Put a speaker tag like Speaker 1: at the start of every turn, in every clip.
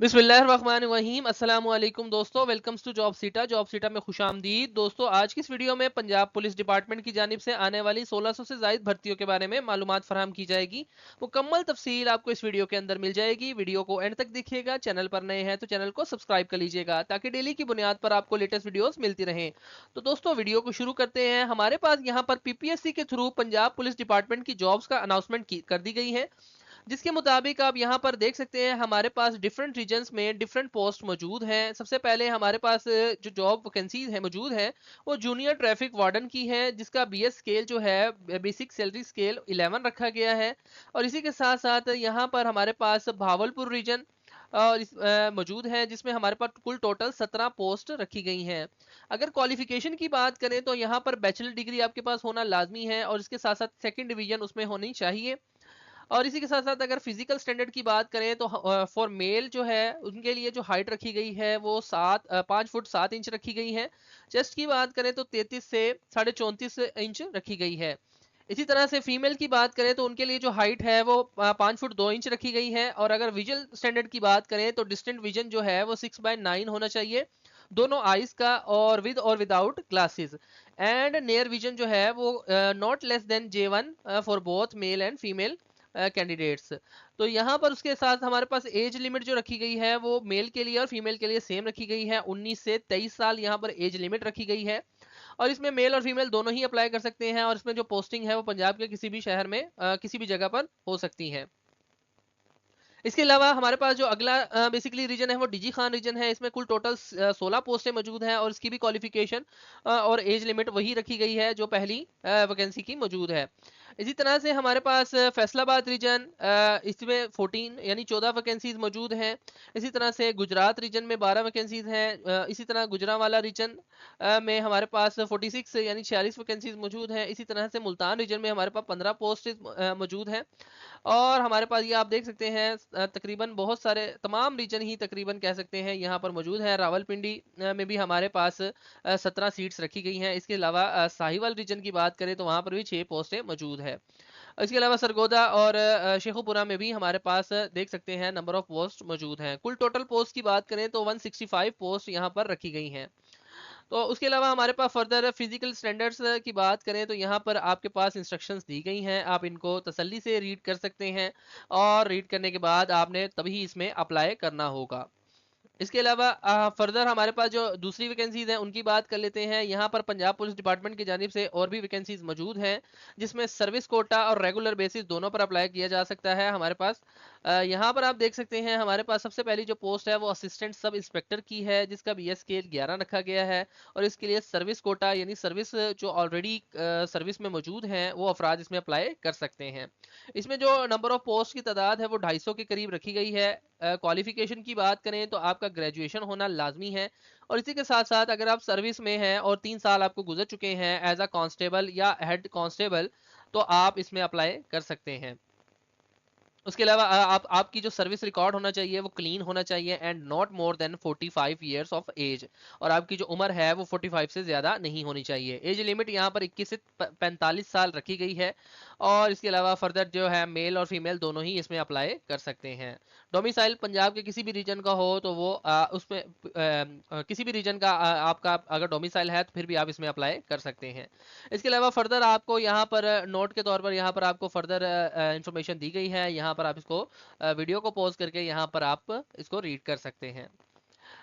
Speaker 1: बिस्मिल्लाहिर्रहमानिर्रहीम अस्सलाम वालेकुम दोस्तों, वेलकम्स टू जॉब सीटा में खुशामदीद। दोस्तों, आज की इस वीडियो में पंजाब पुलिस डिपार्टमेंट की जानिब से आने वाली 1600 से ज़ायद भर्तियों के बारे में मालूमात फराहम की जाएगी। मुकम्मल तफसील आपको इस वीडियो के अंदर मिल जाएगी। वीडियो को एंड तक देखिएगा। चैनल पर नए हैं तो चैनल को सब्सक्राइब कर लीजिएगा ताकि डेली की बुनियाद पर आपको लेटेस्ट वीडियोस मिलती रहें। तो दोस्तों, वीडियो को शुरू करते हैं। हमारे पास यहाँ पर पीपीएससी के थ्रू पंजाब पुलिस डिपार्टमेंट की जॉब्स का अनाउंसमेंट कर दी गई है, जिसके मुताबिक आप यहाँ पर देख सकते हैं हमारे पास डिफरेंट रीजन्स में डिफरेंट पोस्ट मौजूद हैं। सबसे पहले हमारे पास जो जॉब वैकेंसीज है मौजूद है वो जूनियर ट्रैफिक वार्डन की है, जिसका बीएस स्केल जो है बेसिक सैलरी स्केल 11 रखा गया है। और इसी के साथ साथ यहाँ पर हमारे पास भावलपुर रीजन मौजूद है, जिसमें हमारे पास कुल टोटल 17 पोस्ट रखी गई हैं। अगर क्वालिफिकेशन की बात करें तो यहाँ पर बैचलर डिग्री आपके पास होना लाजमी है और इसके साथ साथ सेकंड डिवीजन उसमें होनी चाहिए। और इसी के साथ साथ अगर फिजिकल स्टैंडर्ड की बात करें तो फॉर मेल जो है उनके लिए जो हाइट रखी गई है वो 5 फुट 7 इंच रखी गई है। चेस्ट की बात करें तो 33 से 34.5 इंच रखी गई है। इसी तरह से फीमेल की बात करें तो उनके लिए जो हाइट है वो 5 फुट 2 इंच रखी गई है। और अगर विजुअल स्टैंडर्ड की बात करें तो डिस्टेंट विजन जो है वो 6/9 होना चाहिए दोनों आईज का, और विद और without glasses. And near vision जो है वो not less than J1 for both male and female candidates. तो यहाँ पर उसके साथ हमारे पास एज लिमिट जो रखी गई है वो मेल के लिए और फीमेल के लिए सेम रखी गई है। 19 से 23 साल यहाँ पर एज लिमिट रखी गई है। और इसमें मेल और फीमेल दोनों ही अप्लाई कर सकते हैं। और इसमें जो पोस्टिंग है वो पंजाब के किसी भी शहर में किसी भी जगह पर हो सकती है। इसके अलावा हमारे पास जो अगला बेसिकली रीजन है वो डीजी खान रीजन है। इसमें कुल टोटल 16 पोस्टें मौजूद हैं और इसकी भी क्वालिफिकेशन और एज लिमिट वही रखी गई है जो पहली वैकेंसी की मौजूद है। इसी तरह से हमारे पास फैसलाबाद रीजन, इसमें 14 यानी 14 वैकेंसीज मौजूद हैं। इसी तरह से गुजरात रीजन में 12 वैकेंसीज हैं। इसी तरह गुजरांवाला रीजन में हमारे पास 46 यानी 46 वैकेंसीज मौजूद हैं। इसी तरह से मुल्तान रीजन में हमारे पास 15 पोस्ट मौजूद हैं। और हमारे पास ये आप देख सकते हैं तकरीबन बहुत सारे तमाम रीजन ही तकरीबन कह सकते हैं यहाँ पर मौजूद है। रावलपिंडी में भी हमारे पास 17 सीट्स रखी गई हैं। इसके अलावा साहिवाल रीजन की बात करें तो वहाँ पर भी 6 पोस्टें मौजूद है। इसके अलावा सरगोदा और शेखुपुरा में भी हमारे पास देख सकते हैं नंबर ऑफ पोस्ट मौजूद हैं। कुल टोटल पोस्ट की बात करें तो 165 पोस्ट यहाँ पर रखी गई हैं। तो उसके अलावा हमारे पास फर्दर फिजिकल स्टैंडर्ड्स की बात करें तो यहाँ पर आपके पास इंस्ट्रक्शंस दी गई हैं, आप इनको तसल्ली से रीड कर सकते हैं। और रीड करने के बाद आपने तभी इसमें अप्लाई करना होगा। इसके अलावा फर्दर हमारे पास जो दूसरी वैकेंसीज हैं उनकी बात कर लेते हैं। यहाँ पर पंजाब पुलिस डिपार्टमेंट की जानिब से और भी वैकेंसीज मौजूद हैं, जिसमें सर्विस कोटा और रेगुलर बेसिस दोनों पर अप्लाई किया जा सकता है। हमारे पास यहाँ पर आप देख सकते हैं हमारे पास सबसे पहली जो पोस्ट है वो असिस्टेंट सब इंस्पेक्टर की है, जिसका बीएस स्केल 11 रखा गया है। और इसके लिए सर्विस कोटा यानी सर्विस जो ऑलरेडी सर्विस में मौजूद हैं वो अफराद इसमें अप्लाई कर सकते हैं। इसमें जो नंबर ऑफ पोस्ट की तादाद है वो 250 के करीब रखी गई है। क्वालिफिकेशन की बात करें तो आपका ग्रेजुएशन होना लाजमी है। और इसी के साथ साथ अगर आप सर्विस में हैं और 3 साल आपको गुजर चुके हैं एज अ कांस्टेबल या हेड कांस्टेबल, तो आप इसमें अप्लाई कर सकते हैं। उसके अलावा आपकी जो सर्विस रिकॉर्ड होना चाहिए वो क्लीन होना चाहिए and not more than 45 years of age. और आपकी जो उम्र है वो 45 से ज़्यादा नहीं होनी चाहिए। एज लिमिट यहाँ पर 21 से 45 साल रखी गई है। और इसके अलावा फर्दर जो है मेल और फीमेल दोनों ही इसमें अप्लाई कर सकते हैं। डोमिसाइल पंजाब के किसी भी रीजन का हो तो वो उसमें किसी भी रीजन का आपका अगर डोमिसाइल है तो फिर भी आप इसमें अप्लाई कर सकते हैं। इसके अलावा फर्दर आपको यहाँ पर नोट के तौर पर यहाँ पर आपको फर्दर इंफॉर्मेशन दी गई है। यहाँ पर आप इसको वीडियो को पॉज करके यहाँ पर आप इसको रीड कर सकते हैं।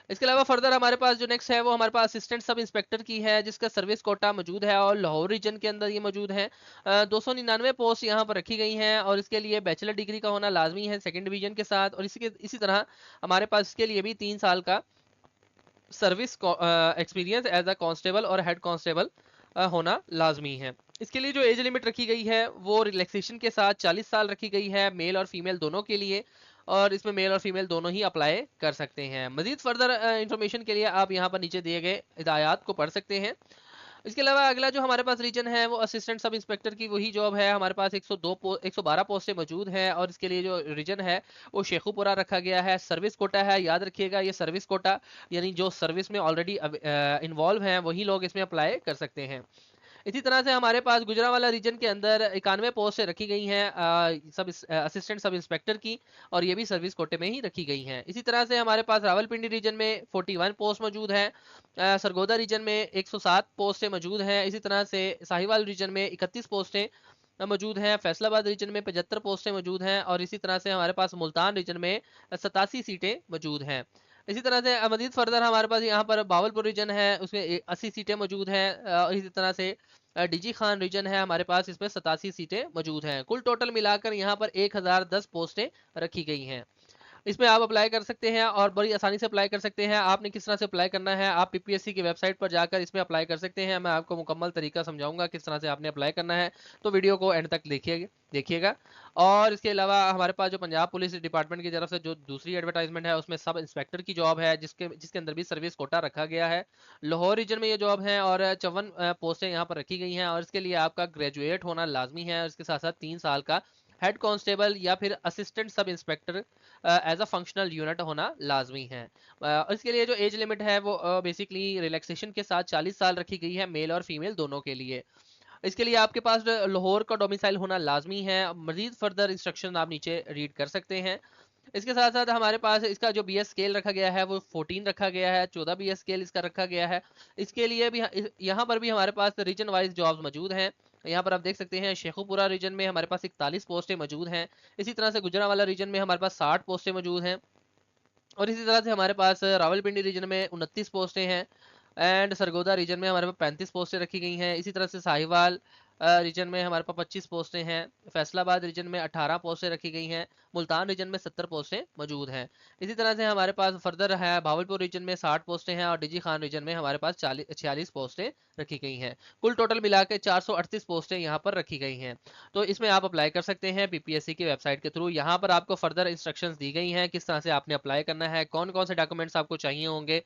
Speaker 1: इसके अलावा फर्दर हमारे पास जो नेक्स्ट है वो हमारे पास असिस्टेंट सब इंस्पेक्टर की है, जिसका सर्विस कोटा मौजूद है और लाहौर रीजन के अंदर ये मौजूद है। 299 पोस्ट यहाँ पर रखी गई हैं और इसके लिए बैचलर डिग्री का होना लाजमी है सेकंड डिवीजन के साथ। और इसी तरह हमारे पास इसके लिए भी 3 साल का service experience as a constable और हेड कांस्टेबल होना लाजमी है। इसके लिए जो एज लिमिट रखी गई है वो रिलैक्सेशन के साथ 40 साल रखी गई है, मेल और फीमेल दोनों के लिए। और इसमें मेल और फीमेल दोनों ही अप्लाई कर सकते हैं। मजीद फर्दर इंफॉर्मेशन के लिए आप यहाँ पर नीचे दिए गए हिदायत को पढ़ सकते हैं। इसके अलावा अगला जो हमारे पास रीजन है वो असिस्टेंट सब इंस्पेक्टर की वही जॉब है। हमारे पास 112 पोस्टें मौजूद हैं और इसके लिए जो रीजन है वो शेखुपुरा रखा गया है। सर्विस कोटा है, याद रखिएगा ये सर्विस कोटा यानी जो सर्विस में ऑलरेडी इन्वॉल्व हैं वही लोग इसमें अप्लाई कर सकते हैं। इसी तरह से हमारे पास गुजरांवाला रीजन के अंदर 91 पोस्ट रखी गई हैं असिस्टेंट सब इंस्पेक्टर की, और ये भी सर्विस कोटे में ही रखी गई हैं। इसी तरह से हमारे पास रावलपिंडी रीजन में 41 पोस्ट मौजूद है, सरगोदा रीजन में 107 पोस्टें मौजूद हैं। इसी तरह से साहिवाल रीजन में 31 पोस्टें मौजूद हैं, फैसलाबाद रीजन में 75 पोस्टें मौजूद हैं, और इसी तरह से हमारे पास मुल्तान रीजन में 87 सीटें मौजूद हैं। इसी तरह से मजीद फर्दर हमारे पास यहाँ पर बावलपुर रीजन है, उसमें 80 सीटें मौजूद हैं। इसी तरह से डीजी खान रीजन है हमारे पास, इसमें 87 सीटें मौजूद हैं। कुल टोटल मिलाकर यहाँ पर 1010 पोस्टें रखी गई हैं। इसमें आप अप्लाई कर सकते हैं और बड़ी आसानी से अप्लाई कर सकते हैं। आपने किस तरह से अप्लाई करना है, आप पीपीएससी की वेबसाइट पर जाकर इसमें अप्लाई कर सकते हैं। मैं आपको मुकम्मल तरीका समझाऊंगा किस तरह से आपने अप्लाई करना है, तो वीडियो को एंड तक देखिएगा। और इसके अलावा हमारे पास जो पंजाब पुलिस डिपार्टमेंट की तरफ से जो दूसरी एडवर्टाइजमेंट है, उसमें सब इंस्पेक्टर की जॉब है, जिसके अंदर भी सर्विस कोटा रखा गया है। लाहौर रीजन में ये जॉब है और 54 पोस्टें यहाँ पर रखी गई हैं, और इसके लिए आपका ग्रेजुएट होना लाजमी है, और इसके साथ साथ 3 साल का हेड कांस्टेबल या फिर assistant sub inspector as a functional unit होना लाजमी है। इसके लिए जो एज लिमिट है वो बेसिकली रिलैक्सेशन के साथ 40 साल रखी गई है, मेल और फीमेल दोनों के लिए। इसके लिए आपके पास लाहौर का डोमिसाइल होना लाजमी है। मजीद फर्दर इंस्ट्रक्शन आप नीचे रीड कर सकते हैं। इसके साथ साथ हमारे पास इसका जो बीएस स्केल रखा गया है वो 14 रखा गया है, 14 बीएस स्केल इसका रखा गया है। इसके लिए भी यहाँ पर भी हमारे पास रीजन वाइज जॉब्स मौजूद हैं। यहाँ पर आप देख सकते हैं शेखुपुरा रीजन में हमारे पास 41 पोस्टें मौजूद हैं। इसी तरह से गुजरांवाला रीजन में हमारे पास 60 पोस्टें मौजूद हैं, और इसी तरह से हमारे पास रावलपिंडी रीजन में 29 पोस्टें हैं, एंड सरगोदा रीजन में हमारे पास 35 पोस्टें रखी गई हैं। इसी तरह से साहिवाल रीजन में हमारे पास 25 पोस्टें हैं, फैसलाबाद रीजन में 18 पोस्टें रखी गई हैं, मुल्तान रीजन में 70 पोस्टें मौजूद हैं। इसी तरह से हमारे पास फर्दर है भावलपुर रीजन में 60 पोस्टें हैं, और डीजी खान रीजन में हमारे पास 46 पोस्टें रखी गई हैं। कुल टोटल मिला के 438 पोस्टें यहाँ पर रखी गई हैं। तो इसमें आप अप्लाई कर सकते हैं पीपीएससी की वेबसाइट के थ्रू। यहाँ पर आपको फर्दर इंस्ट्रक्शंस दी गई हैं किस तरह से आपने अप्लाई करना है, कौन कौन से डॉक्यूमेंट्स आपको चाहिए होंगे,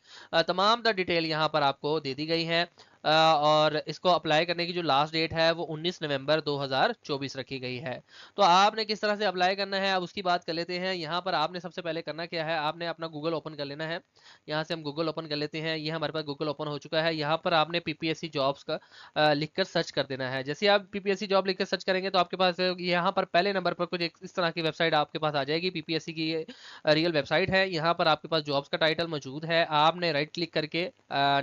Speaker 1: तमाम द डिटेल यहाँ पर आपको दे दी गई है। और इसको अप्लाई करने की जो लास्ट डेट है वो 19 नवंबर 2024 रखी गई है। तो आपने किस तरह से अप्लाई करना है अब उसकी बात कर लेते हैं। यहाँ पर आपने सबसे पहले करना क्या है, आपने अपना गूगल ओपन कर लेना है। यहाँ से हम गूगल ओपन कर लेते हैं, ये हमारे पास गूगल ओपन हो चुका है। यहाँ पर आपने पीपीएससी जॉब्स का लिखकर सर्च कर देना है। जैसे आप पीपीएससी जॉब लिखकर सर्च करेंगे तो आपके पास यहाँ पर पहले नंबर पर कुछ इस तरह की वेबसाइट आपके पास आ जाएगी। पीपीएससी की रियल वेबसाइट है, यहाँ पर आपके पास जॉब्स का टाइटल मौजूद है। आपने राइट क्लिक करके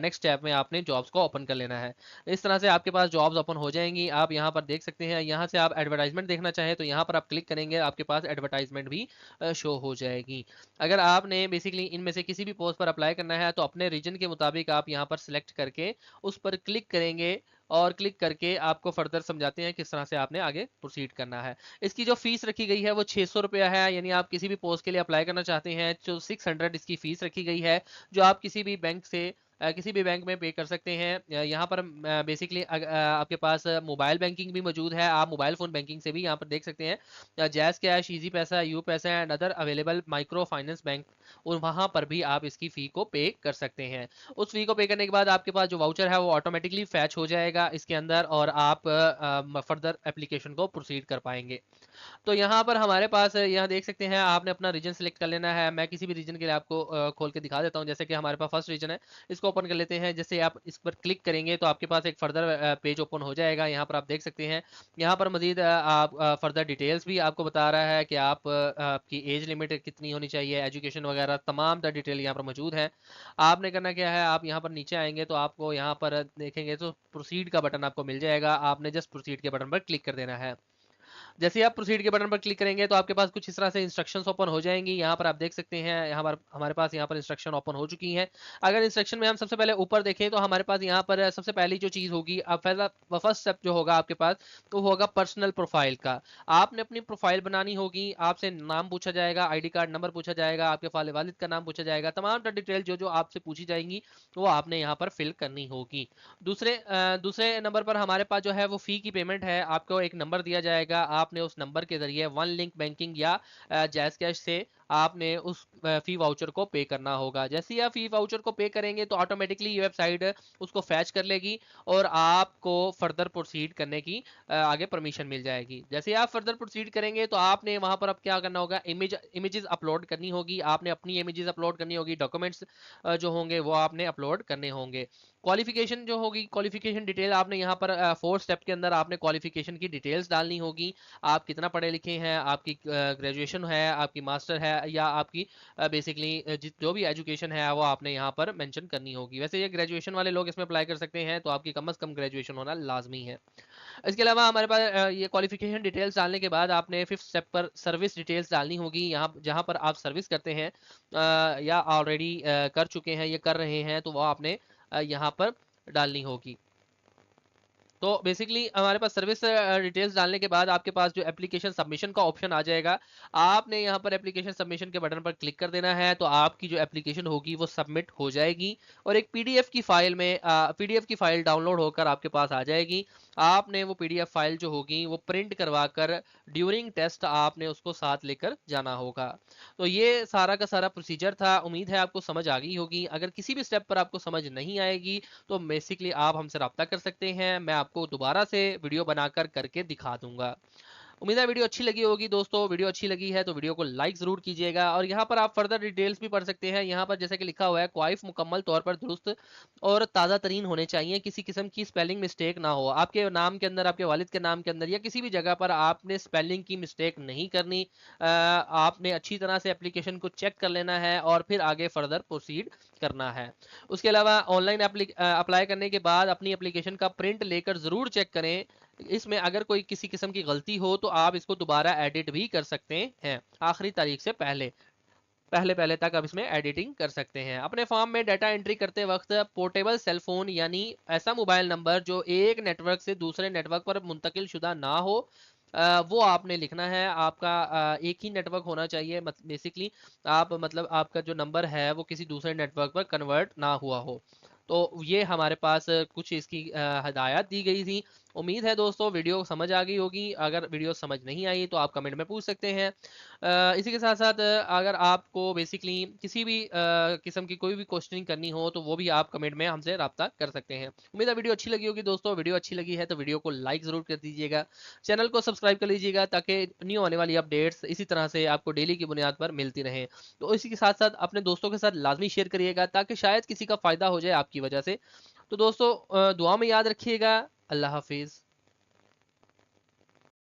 Speaker 1: नेक्स्ट टैब में आपने जॉब्स को ओपन कर लेना है। इस तरह से आपके पास जॉब्स ओपन हो जाएंगी। आप यहाँ पर देख सकते हैं, यहाँ से आप एडवर्टाइजमेंट देखना चाहें तो यहाँ पर आप क्लिक करेंगे, आपके पास एडवर्टाइजमेंट भी शो हो जाएगी। अगर आपने बेसिकली इनमें से किसी भी पोस्ट पर अप्लाई करना है तो अपने रीजन के मुताबिक आप यहाँ पर सिलेक्ट करके उस पर क्लिक करेंगे, और क्लिक करके आपको फर्दर समझाते हैं किस तरह से आपने आगे प्रोसीड करना है। इसकी जो फीस रखी गई है वो 600 रुपया है, यानी आप किसी भी पोस्ट के लिए अप्लाई करना चाहते हैं तो 600 इसकी फीस रखी गई है, जो आप किसी भी बैंक से किसी भी बैंक में पे कर सकते हैं। यहाँ पर बेसिकली आपके पास मोबाइल बैंकिंग भी मौजूद है, आप मोबाइल फ़ोन बैंकिंग से भी यहाँ पर देख सकते हैं। जैज़ कैश, इजी पैसा, यू पैसा and other available micro finance bank, और वहाँ पर भी आप इसकी फ़ी को पे कर सकते हैं। उस फी को पे करने के बाद आपके पास जो वाउचर है वो ऑटोमेटिकली फैच हो जाएगा इसके अंदर, और आप फर्दर एप्लीकेशन को प्रोसीड कर पाएंगे। तो यहाँ पर हमारे पास यहाँ देख सकते हैं, आपने अपना रीजन सेलेक्ट कर लेना है। मैं किसी भी रीजन के लिए आपको खोल के दिखा देता हूँ। जैसे कि हमारे पास फर्स्ट रीजन है, इसको ओपन कर लेते हैं। जैसे आप इस पर क्लिक करेंगे तो आपके पास एक फर्दर पेज ओपन हो जाएगा। यहाँ पर आप देख सकते हैं, यहाँ पर मजीद आप फर्दर डिटेल्स भी आपको बता रहा है कि आपकी एज लिमिट कितनी होनी चाहिए, एजुकेशन वगैरह तमाम द डिटेल यहाँ पर मौजूद है। आपने करना क्या है, आप यहाँ पर नीचे आएंगे तो आपको यहाँ पर देखेंगे तो प्रोसीड का बटन आपको मिल जाएगा। आपने जस्ट प्रोसीड के बटन पर क्लिक कर देना है। जैसे आप प्रोसीड के बटन पर क्लिक करेंगे तो आपके पास कुछ इस तरह से इंस्ट्रक्शंस ओपन हो जाएंगी। यहाँ पर आप देख सकते हैं, यहाँ पर हमारे पास यहाँ पर इंस्ट्रक्शन ओपन हो चुकी हैं। अगर इंस्ट्रक्शन में हम सबसे पहले ऊपर देखें तो हमारे पास यहाँ पर सबसे पहली जो चीज़ होगी, अब फर्स्ट स्टेप जो होगा आपके पास तो होगा पर्सनल प्रोफाइल का। आपने अपनी प्रोफाइल बनानी होगी, आपसे नाम पूछा जाएगा, आईडी कार्ड नंबर पूछा जाएगा, आपके वालिद का नाम पूछा जाएगा, तमाम डिटेल जो जो आपसे पूछी जाएंगी वो आपने यहाँ पर फिल करनी होगी। दूसरे नंबर पर हमारे पास जो है वो फ़ी की पेमेंट है। आपको एक नंबर दिया जाएगा, आपने उस नंबर के जरिए वन लिंक बैंकिंग या जैज़ कैश से आपने उस फी वाउचर को पे करना होगा। जैसे ही आप फी वाउचर को पे करेंगे तो ऑटोमेटिकली ये वेबसाइट उसको फैच कर लेगी और आपको फर्दर प्रोसीड करने की आगे परमिशन मिल जाएगी। जैसे आप फर्दर प्रोसीड करेंगे तो आपने वहां पर अब क्या करना होगा, इमेजेस अपलोड करनी होगी, आपने अपनी इमेजेस अपलोड करनी होगी, डॉक्यूमेंट्स जो होंगे वो आपने अपलोड करने होंगे। क्वालिफिकेशन जो होगी, क्वालिफिकेशन डिटेल आपने यहाँ पर 4 स्टेप के अंदर आपने क्वालिफिकेशन की डिटेल्स डालनी होगी। आप कितना पढ़े लिखे हैं, आपकी ग्रेजुएशन है, आपकी मास्टर है, या आपकी बेसिकली जो भी एजुकेशन है वो आपने यहाँ पर मेंशन करनी होगी। वैसे ये ग्रेजुएशन वाले लोग इसमें अप्लाई कर सकते हैं, तो आपकी कम से कम ग्रेजुएशन होना लाजमी है। इसके अलावा हमारे पास ये क्वालिफिकेशन डिटेल्स डालने के बाद आपने 5th स्टेप पर सर्विस डिटेल्स डालनी होगी। यहाँ जहाँ पर आप सर्विस करते हैं या ऑलरेडी कर चुके हैं, ये कर रहे हैं, तो वो आपने यहाँ पर डालनी होगी। तो बेसिकली हमारे पास सर्विस डिटेल्स डालने के बाद आपके पास जो एप्लीकेशन सबमिशन का ऑप्शन आ जाएगा। आपने यहाँ पर एप्लीकेशन सबमिशन के बटन पर क्लिक कर देना है, तो आपकी जो एप्लीकेशन होगी वो सबमिट हो जाएगी और एक पीडीएफ की फाइल में पीडीएफ की फाइल डाउनलोड होकर आपके पास आ जाएगी। आपने वो पीडीएफ फाइल जो होगी वो प्रिंट करवा कर ड्यूरिंग टेस्ट आपने उसको साथ लेकर जाना होगा। तो ये सारा का सारा प्रोसीजर था। उम्मीद है आपको समझ आ गई होगी। अगर किसी भी स्टेप पर आपको समझ नहीं आएगी तो बेसिकली आप हमसे रब्ता कर सकते हैं, मैं आपको दोबारा से वीडियो बनाकर करके दिखा दूंगा। उम्मीद है वीडियो अच्छी लगी होगी दोस्तों। वीडियो अच्छी लगी है तो वीडियो को लाइक जरूर कीजिएगा और यहाँ पर आप फर्दर डिटेल्स भी पढ़ सकते हैं। यहाँ पर जैसे कि लिखा हुआ है, क्वाइफ मुकम्मल तौर पर दुरुस्त और ताज़ा तरीन होने चाहिए, किसी किस्म की स्पेलिंग मिस्टेक ना हो। आपके नाम के अंदर, आपके वालिद के नाम के अंदर या किसी भी जगह पर आपने स्पेलिंग की मिस्टेक नहीं करनी। आपने अच्छी तरह से एप्लीकेशन को चेक कर लेना है और फिर आगे फर्दर प्रोसीड करना है। उसके अलावा ऑनलाइन अप्लाई करने के बाद अपनी एप्लीकेशन का प्रिंट लेकर ज़रूर चेक करें। इसमें अगर कोई किसी किस्म की गलती हो तो आप इसको दोबारा एडिट भी कर सकते हैं, आखिरी तारीख से पहले पहले पहले तक आप इसमें एडिटिंग कर सकते हैं। अपने फॉर्म में डाटा एंट्री करते वक्त पोर्टेबल सेल फोन यानी ऐसा मोबाइल नंबर जो एक नेटवर्क से दूसरे नेटवर्क पर मुंतकिल शुदा ना हो, वो आपने लिखना है। आपका एक ही नेटवर्क होना चाहिए, बेसिकली आप मतलब आपका जो नंबर है वो किसी दूसरे नेटवर्क पर कन्वर्ट ना हुआ हो। तो ये हमारे पास कुछ इसकी हदायत दी गई थी। उम्मीद है दोस्तों वीडियो समझ आ गई होगी। अगर वीडियो समझ नहीं आई तो आप कमेंट में पूछ सकते हैं। इसी के साथ साथ अगर आपको बेसिकली किसी भी किस्म की कोई भी क्वेश्चनिंग करनी हो तो वो भी आप कमेंट में हमसे रब्ता कर सकते हैं। उम्मीद है वीडियो अच्छी लगी होगी दोस्तों। वीडियो अच्छी लगी है तो वीडियो को लाइक ज़रूर कर दीजिएगा, चैनल को सब्सक्राइब कर लीजिएगा ताकि न्यू आने वाली अपडेट्स इसी तरह से आपको डेली की बुनियाद पर मिलती रहें। तो इसी के साथ साथ अपने दोस्तों के साथ लाजमी शेयर करिएगा ताकि शायद किसी का फ़ायदा हो जाए आपकी वजह से। तो दोस्तों दुआ में याद रखिएगा। अल्लाह हाफिज़।